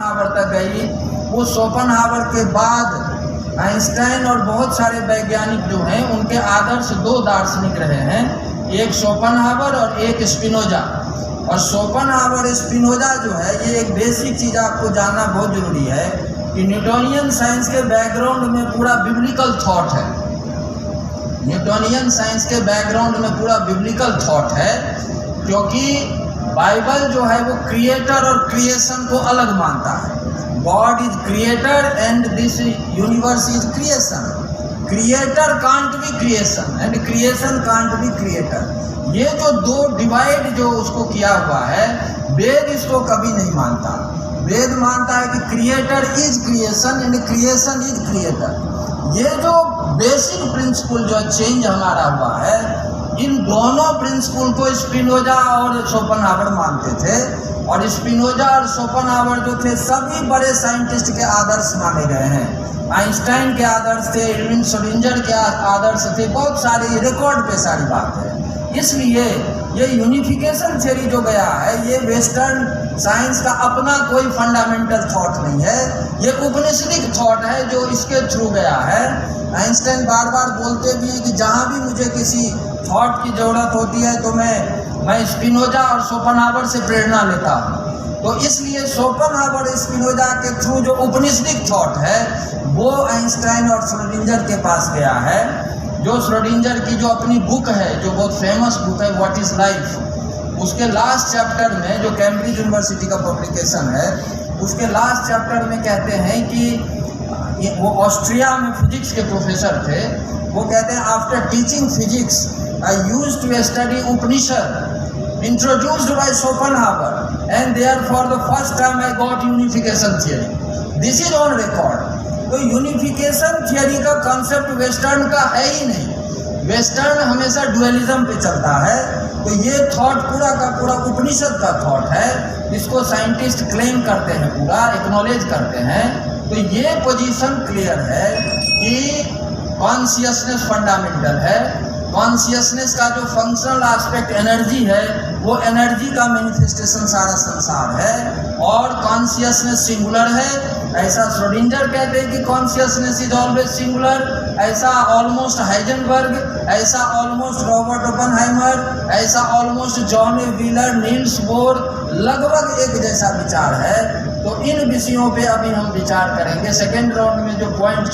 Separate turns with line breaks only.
Schopenhauer तक गई। वो शोपेनहावर के बाद आइंस्टाइन और बहुत सारे वैज्ञानिक जो हैं उनके आदर्श दो दार्शनिक रहे हैं, एक शोपेनहावर और एक स्पिनोजा। और शोपेनहावर स्पिनोजा जो है, ये एक बेसिक चीज़ आपको जानना बहुत ज़रूरी है कि न्यूटोनियन साइंस के बैकग्राउंड में पूरा बिब्लिकल थॉट है। न्यूटोनियन साइंस के बैकग्राउंड में पूरा बिब्लिकल थॉट है, क्योंकि बाइबल जो है वो क्रिएटर और क्रिएशन को अलग मानता है। God is creator and this universe is creation. Creator can't be creation and creation can't be creator. ये जो दो डिवाइड जो उसको किया हुआ है, वेद इसको कभी नहीं मानता। वेद मानता है कि creator is creation and creation is creator. ये जो बेसिक प्रिंसिपल जो चेंज हमारा हुआ है, इन दोनों प्रिंसिपल को स्पिनोजा और शोपेनहावर मानते थे। और स्पिनोजा और शोपेनहावर जो थे सभी बड़े साइंटिस्ट के आदर्श माने गए हैं। आइंस्टाइन के आदर्श थे, एडविन श्रोडिंगर के आदर्श थे, बहुत सारे रिकॉर्ड पे सारी बात है। इसलिए ये यूनिफिकेशन थ्योरी जो गया है, ये वेस्टर्न साइंस का अपना कोई फंडामेंटल थॉट नहीं है, ये उपनिषदिक थॉट है जो इसके थ्रू गया है। आइंस्टाइन बार बार बोलते भी हैं कि जहाँ भी मुझे किसी थॉट की ज़रूरत होती है तो मैं स्पिनोजा और शोपेनहावर से प्रेरणा लेता हूँ। तो इसलिए शोपेनहावर स्पिनोजा के थ्रू जो उपनिषदिक थॉट है वो आइंस्टाइन और श्रोडिंगर के पास गया है। जो श्रोडिंगर की जो अपनी बुक है, जो बहुत फेमस बुक है, व्हाट इज़ लाइफ, उसके लास्ट चैप्टर में, जो कैम्ब्रिज यूनिवर्सिटी का पब्लिकेशन है, उसके लास्ट चैप्टर में कहते हैं कि वो ऑस्ट्रिया में फिजिक्स के प्रोफेसर थे। वो कहते हैं, after teaching physics I used to study Upanishad introduced by Schopenhauer, and there for the first time I got unification theory. This is on record. तो यूनिफिकेशन थियोरी का कॉन्सेप्ट वेस्टर्न का है ही नहीं। वेस्टर्न हमेशा डुअलिज्म पे चलता है। तो ये थॉट पूरा का पूरा उपनिषद का थॉट है, इसको साइंटिस्ट क्लेम करते हैं, पूरा एक्नॉलेज करते हैं। तो ये पोजीशन क्लियर है कि कॉन्शियसनेस फंडामेंटल है। कॉन्शियसनेस का जो फंक्शनल एस्पेक्ट एनर्जी है, वो एनर्जी का मैनिफेस्टेशन सारा संसार है। और कॉन्शियसनेस सिंगुलर है, ऐसा श्रोडिंगर कहते हैं कि कॉन्शियसनेस इज ऑलवेज सिंगुलर, ऐसा ऑलमोस्ट हाइजेनबर्ग, ऐसा ऑलमोस्ट रॉबर्ट ओपेनहाइमर, ऐसा almost John wheeler, Niels Bohr, लगभग एक जैसा विचार है। तो इन विषयों पे अभी हम विचार करेंगे। सेकेंड राउंड में जो पॉइंट